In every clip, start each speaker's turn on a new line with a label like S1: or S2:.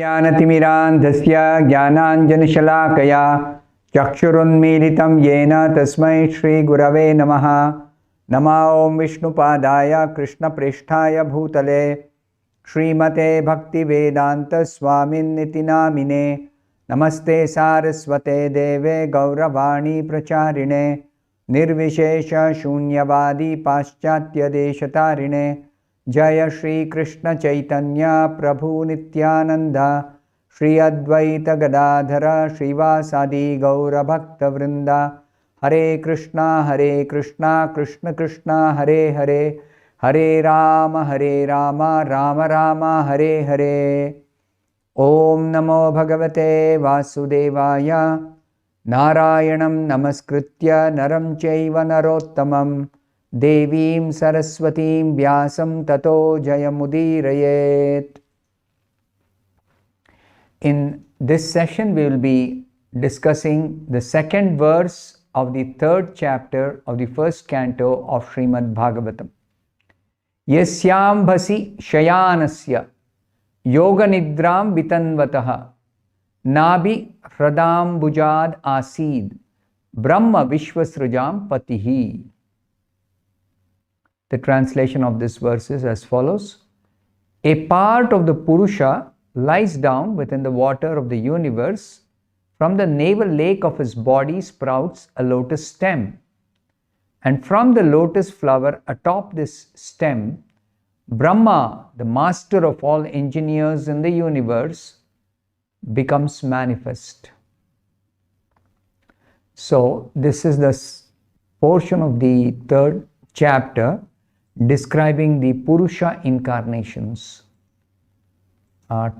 S1: ज्ञानतिमिरान्धस्य ज्ञानाञ्जनशलाकया चक्षुरुन्मीलितं येन तस्मै श्रीगुरवे नमः। नमो ॐ विष्णुपादाय कृष्णप्रेष्ठाय भूतले श्रीमते भक्तिवेदान्त स्वामिन्निति नामिने। नमस्ते सारस्वते देवे गौरवाणी प्रचारिणे निर्विशेष शून्यवादी पाश्चात्यदेशतारिणे। जय श्री कृष्ण चैतन्य प्रभु नित्यानंद श्री अद्वैत गदाधर श्रीवासादि गौर भक्त वृंदा। हरे कृष्णा कृष्ण कृष्ण हरे हरे, हरे राम राम राम हरे हरे। ओम नमो भगवते वासुदेवाय। नारायणं नमस्कृत्य नरं चैव नरोत्तमं देवीं सरस्वतीं व्यासं ततो जयमुदीरयेत्। In this session we will be discussing the second verse of the third chapter of the first canto of Srimad-Bhagavatam. Yasyambhasi shayanasya yoganidram vitanvatah nabi hradambujad asid brahma vishwasrujam patihi. The translation of this verse is as follows. A part of the purusha lies down within the water of the universe. From the navel lake of his body sprouts a lotus stem, and from the lotus flower atop this stem, Brahma, the master of all engineers in the universe, becomes manifest. So this is the portion of the third chapter describing the purusha incarnations.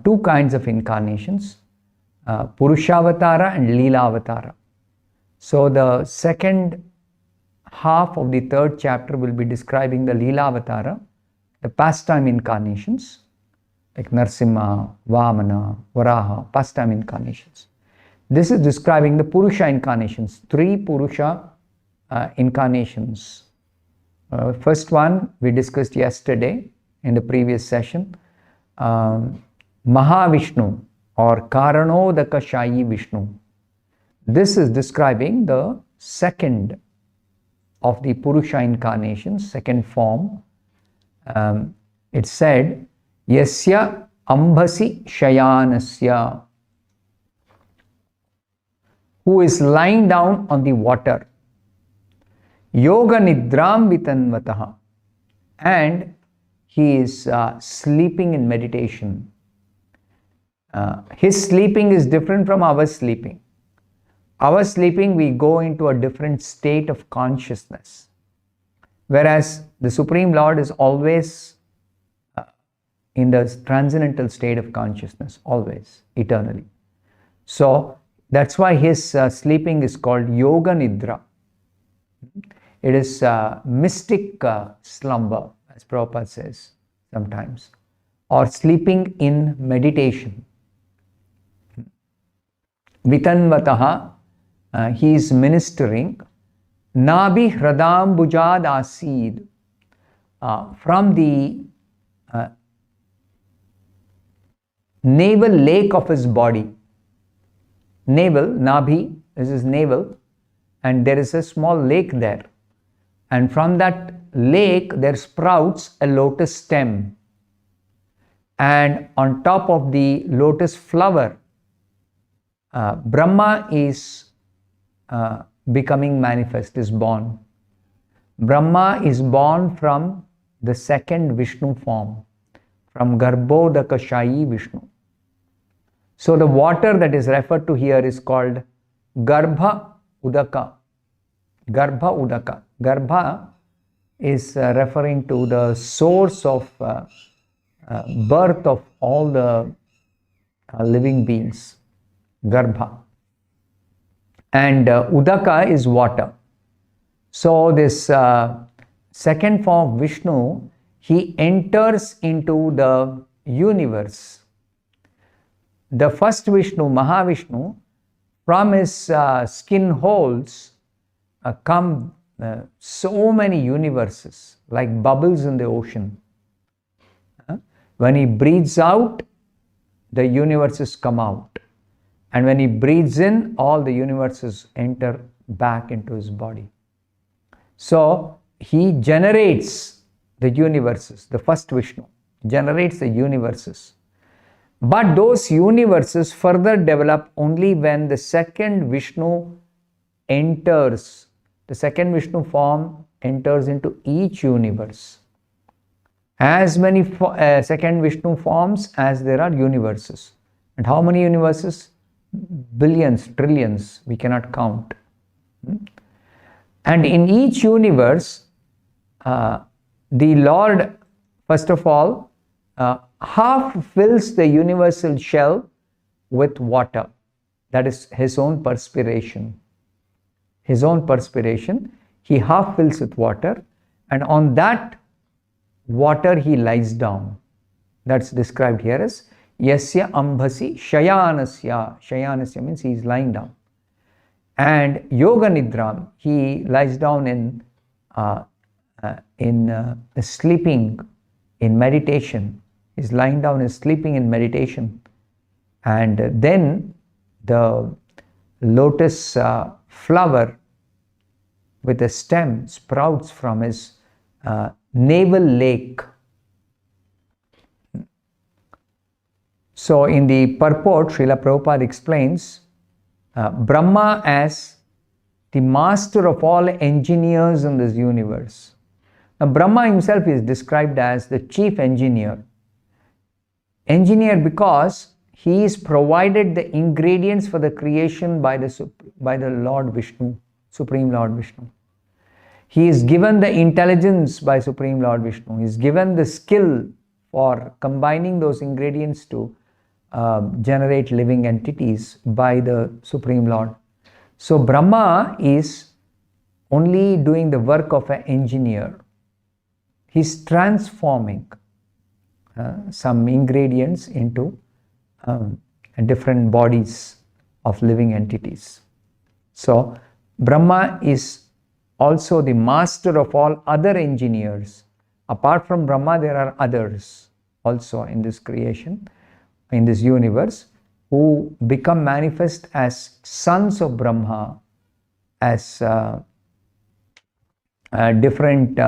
S1: Two kinds of incarnations, Purushavatara and Leelavatara. So the second half of the third chapter will be describing the Leelavatara, the pastime incarnations like Narsimha, Vamana, Varaha, pastime incarnations. This is describing the Purusha incarnations, three Purusha incarnations. First one we discussed yesterday in the previous session, Mahavishnu or Karanodakashayi Vishnu. This is describing the second of the Purusha incarnations, second form. It said, Yasya ambhasi shayanasya, who is lying down on the water. Yoga nidram vitanvataha, and he is sleeping in meditation. His sleeping is different from our sleeping. Our sleeping, we go into a different state of consciousness, whereas the Supreme Lord is always in the transcendental state of consciousness, always, eternally. So that's why his sleeping is called Yoga Nidra. It is mystic slumber, as Prabhupada says sometimes, or sleeping in meditation. Vitanvataha, he is ministering. Nabi hradambujad asid, from the navel lake of his body. Navel, Nabhi is his navel, and there is a small lake there. And from that lake there sprouts a lotus stem. And on top of the lotus flower, Brahma is becoming manifest, is born. Brahma is born from the second Vishnu form, from Garbadakashayi Vishnu. So the water that is referred to here is called Garbha Udaka. Garbha Udaka. Garbha is referring to the source of birth of all the living beings. Garbha. And Udaka is water. So this second form of Vishnu, he enters into the universe. The first Vishnu, Mahavishnu, from his skin holes come so many universes, like bubbles in the ocean. When he breathes out, the universes come out. And when he breathes in, all the universes enter back into his body. So he generates the universes. The first Vishnu generates the universes. But those universes further develop only when the second Vishnu enters. The second Vishnu form enters into each universe. As many second Vishnu forms as there are universes. And how many universes? Billions, trillions, we cannot count. And in each universe, the Lord, first of all, half fills the universal shell with water. That is his own perspiration. His own perspiration, he half fills with water, and on that water he lies down. That's described here as Yasya Ambhasi Shayanasya. Shayanasya means he is lying down. And Yoga Nidram, he lies down in sleeping, in meditation. He's lying down and sleeping in meditation. And then the lotus flower with a stem sprouts from his navel lake. So in the purport, Srila Prabhupada explains Brahma as the master of all engineers in this universe. Now, Brahma himself is described as the chief engineer. Engineer because he is provided the ingredients for the creation by the Lord Vishnu, Supreme Lord Vishnu. He is given the intelligence by Supreme Lord Vishnu. He is given the skill for combining those ingredients to generate living entities by the Supreme Lord. So Brahma is only doing the work of an engineer. He's transforming some ingredients into different bodies of living entities. So Brahma is also the master of all other engineers. Apart from Brahma, there are others also in this creation, in this universe, who become manifest as sons of Brahma, as different they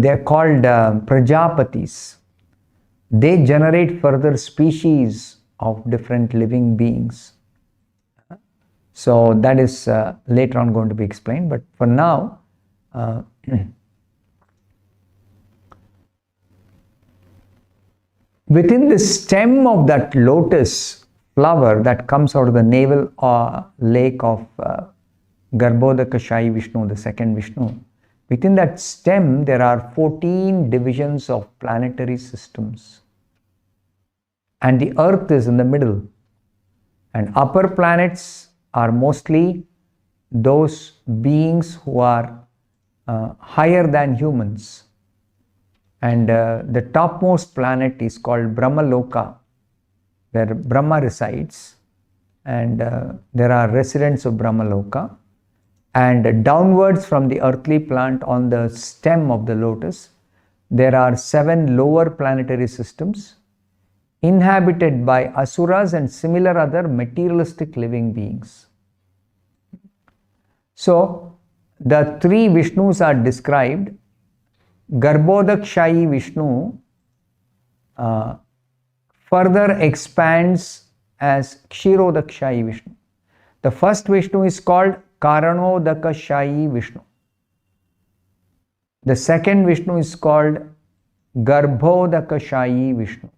S1: are called Prajapatis. They generate further species of different living beings. So that is later on going to be explained, but for now, within the stem of that lotus flower that comes out of the navel lake of Garbadakashayi Vishnu, the second Vishnu, within that stem there are 14 divisions of planetary systems. And the earth is in the middle. And upper planets are mostly those beings who are higher than humans. And the topmost planet is called Brahmaloka, where Brahma resides. And there are residents of Brahmaloka. And downwards from the earthly plant on the stem of the lotus, there are 7 lower planetary systems inhabited by asuras and similar other materialistic living beings. So, the 3 Vishnus are described. Garbadakashayi Vishnu further expands as Kshirodakashayi Vishnu. The first Vishnu is called Karanodakashayi Vishnu. The second Vishnu is called Garbhodakashayi Vishnu.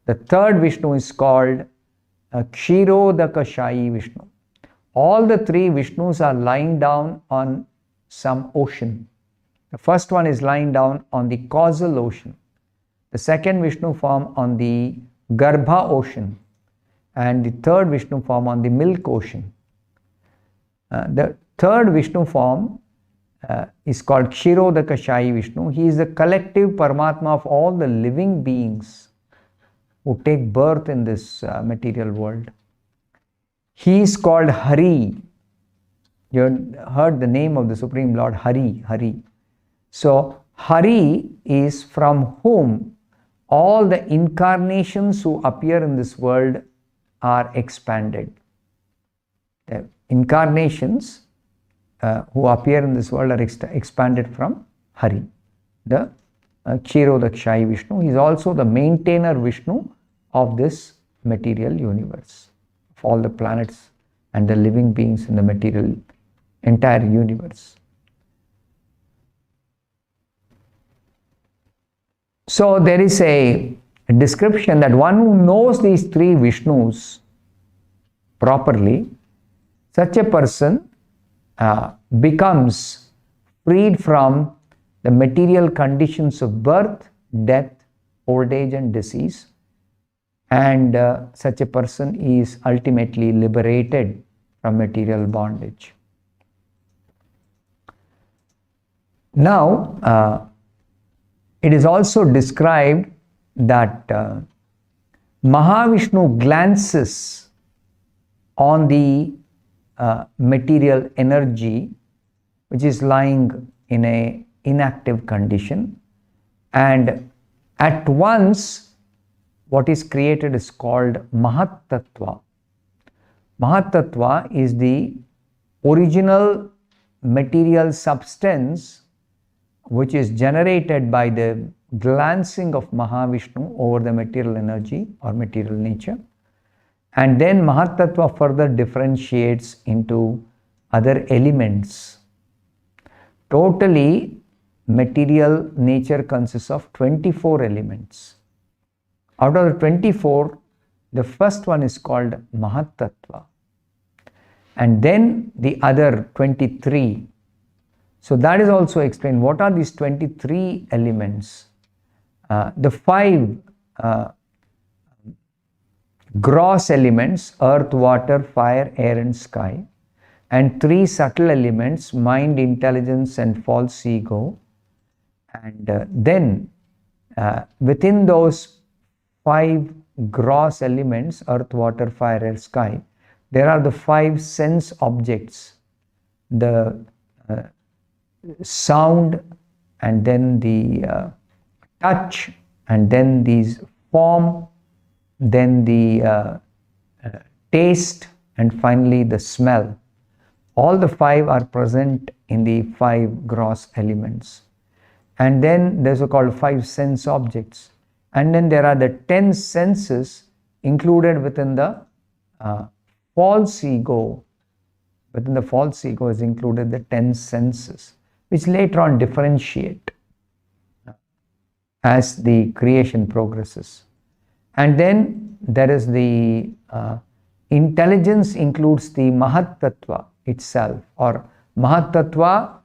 S1: The third Vishnu is called Kshirodakashayi Vishnu. All the 3 Vishnus are lying down on some ocean. The first one is lying down on the causal ocean. The second Vishnu form on the Garbha ocean. And the third Vishnu form on the milk ocean. The third Vishnu form is called Kshirodakashayi Vishnu. He is the collective Paramatma of all the living beings who take birth in this material world. He is called Hari. You heard the name of the Supreme Lord, Hari, Hari. So Hari is from whom all the incarnations who appear in this world are expanded. The incarnations who appear in this world are expanded from Hari, the Garbadakashayi Vishnu. He is also the maintainer Vishnu of this material universe, of all the planets and the living beings in the entire universe. So there is a description that one who knows these three Vishnus properly, such a person becomes freed from the material conditions of birth, death, old age and disease, and such a person is ultimately liberated from material bondage. Now, it is also described that Mahavishnu glances on the material energy which is lying in an inactive condition, and at once what is created is called Mahatattva. Mahatattva is the original material substance which is generated by the glancing of Mahavishnu over the material energy or material nature. And then Mahatattva further differentiates into other elements. Totally, material nature consists of 24 elements. Out of the 24, the first one is called Mahatattva. And then the other 23. So that is also explained. What are these 23 elements? The 5 gross elements, earth, water, fire, air and sky, and 3 subtle elements, mind, intelligence and false ego. And then within those 5 gross elements, earth, water, fire, air, sky, there are the 5 sense objects, the sound, and then the touch, and then these form, then the taste, and finally the smell. All the 5 are present in the 5 gross elements. And then there's called 5 sense objects. And then there are the 10 senses included within the false ego. Within the false ego is included the 10 senses, which later on differentiate as the creation progresses. And then there is the intelligence includes the Mahatattva itself, or Mahatattva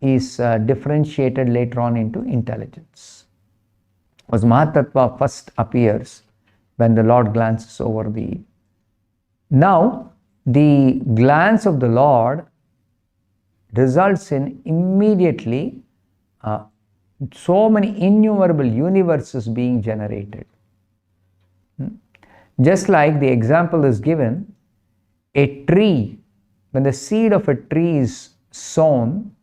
S1: is differentiated later on into intelligence. Because Mahatattva first appears when the Lord glances over the... Now, the glance of the Lord results in immediately so many innumerable universes being generated. Just like the example is given, a tree, when the seed of a tree is sown,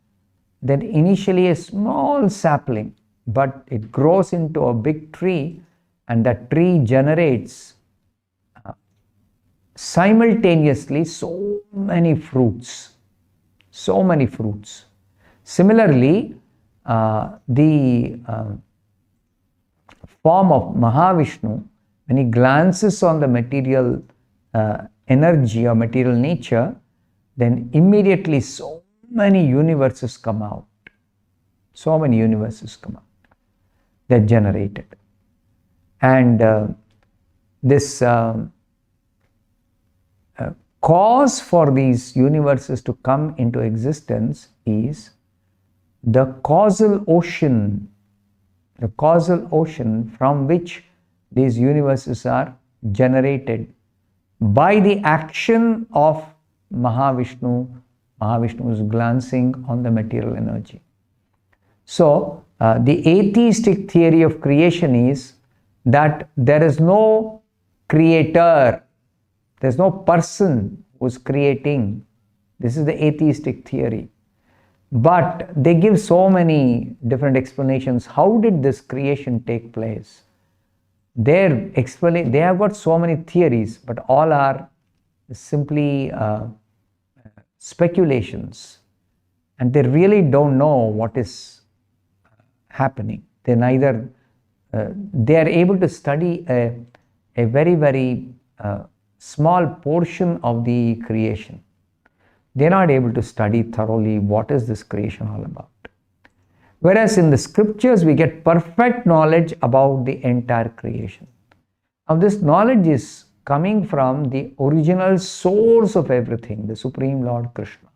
S1: then initially a small sapling, but it grows into a big tree, and that tree generates simultaneously so many fruits. So many fruits. Similarly, the form of Mahavishnu, when he glances on the material energy or material nature, then immediately so many universes come out. So many universes come out. They're generated. And this cause for these universes to come into existence is the causal ocean from which these universes are generated by the action of Mahavishnu. Mahavishnu is glancing on the material energy. So, the atheistic theory of creation is that there is no creator, there is no person who is creating. This is the atheistic theory. But they give so many different explanations. How did this creation take place? They have got so many theories, but all are simply speculations, and they really don't know what is happening. They are able to study a very, very small portion of the creation. They're not able to study thoroughly what is this creation all about. Whereas in the scriptures, we get perfect knowledge about the entire creation. Now, this knowledge is coming from the original source of everything, the Supreme Lord Krishna.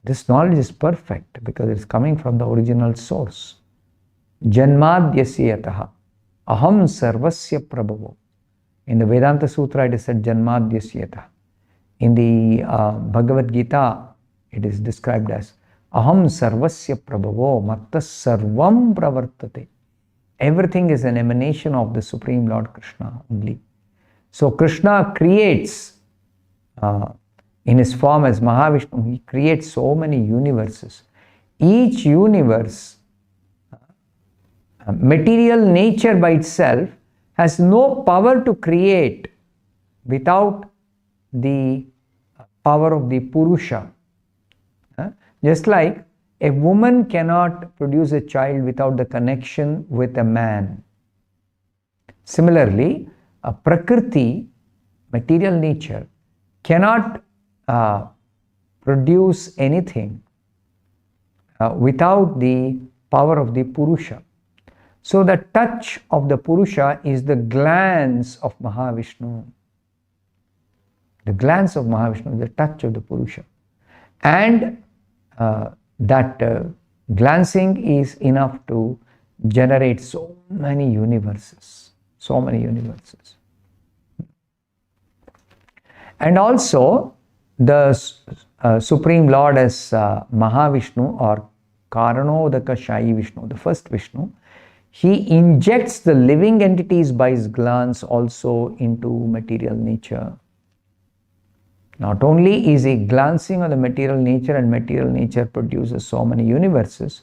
S1: This knowledge is perfect because it's coming from the original source. Janmadhyasya aham sarvasya prabhavo. In the Vedanta Sutra, it is said Janmadhyasya. In the Bhagavad Gita, it is described as aham sarvasya prabhavo mattas sarvam pravartate. Everything is an emanation of the Supreme Lord Krishna only. So Krishna creates, in his form as Mahavishnu, he creates so many universes. Each universe, material nature by itself, has no power to create without the power of the purusha. Just like a woman cannot produce a child without the connection with a man. Similarly, a prakriti, material nature, cannot produce anything without the power of the purusha. So the touch of the purusha is the glance of Mahavishnu. The glance of Mahavishnu is the touch of the purusha. And that glancing is enough to generate so many universes. So many universes. And also, the Supreme Lord as Mahavishnu or Garbadakashayi Vishnu, the first Vishnu, he injects the living entities by his glance also into material nature. Not only is he glancing on the material nature and material nature produces so many universes,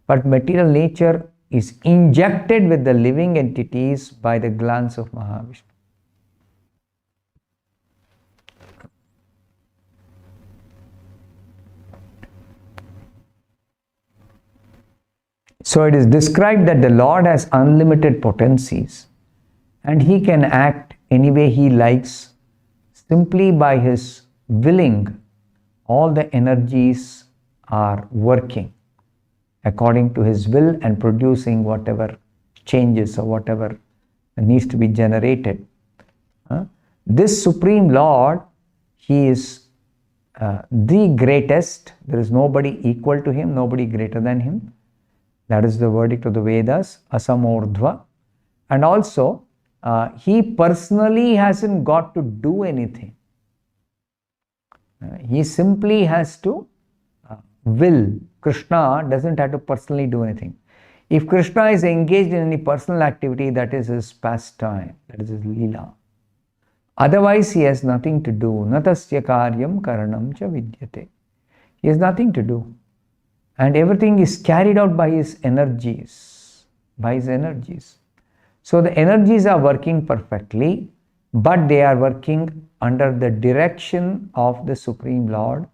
S1: but material nature is injected with the living entities by the glance of Mahavishnu. So it is described that the Lord has unlimited potencies and he can act any way he likes. Simply by his willing, all the energies are working according to his will and producing whatever changes or whatever needs to be generated. This Supreme Lord, he is the greatest. There is nobody equal to him, nobody greater than him. That is the verdict of the Vedas, asamordhva. And also, he personally hasn't got to do anything. He simply has to will. Krishna doesn't have to personally do anything. If Krishna is engaged in any personal activity, that is his pastime, that is his lila. Otherwise, he has nothing to do. Natasya karyam karanam cha vidyate. He has nothing to do. And everything is carried out by his energies. By his energies. So the energies are working perfectly, but they are working under the direction of the Supreme Lord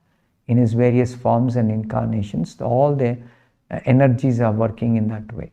S1: in his various forms and incarnations. All the energies are working in that way.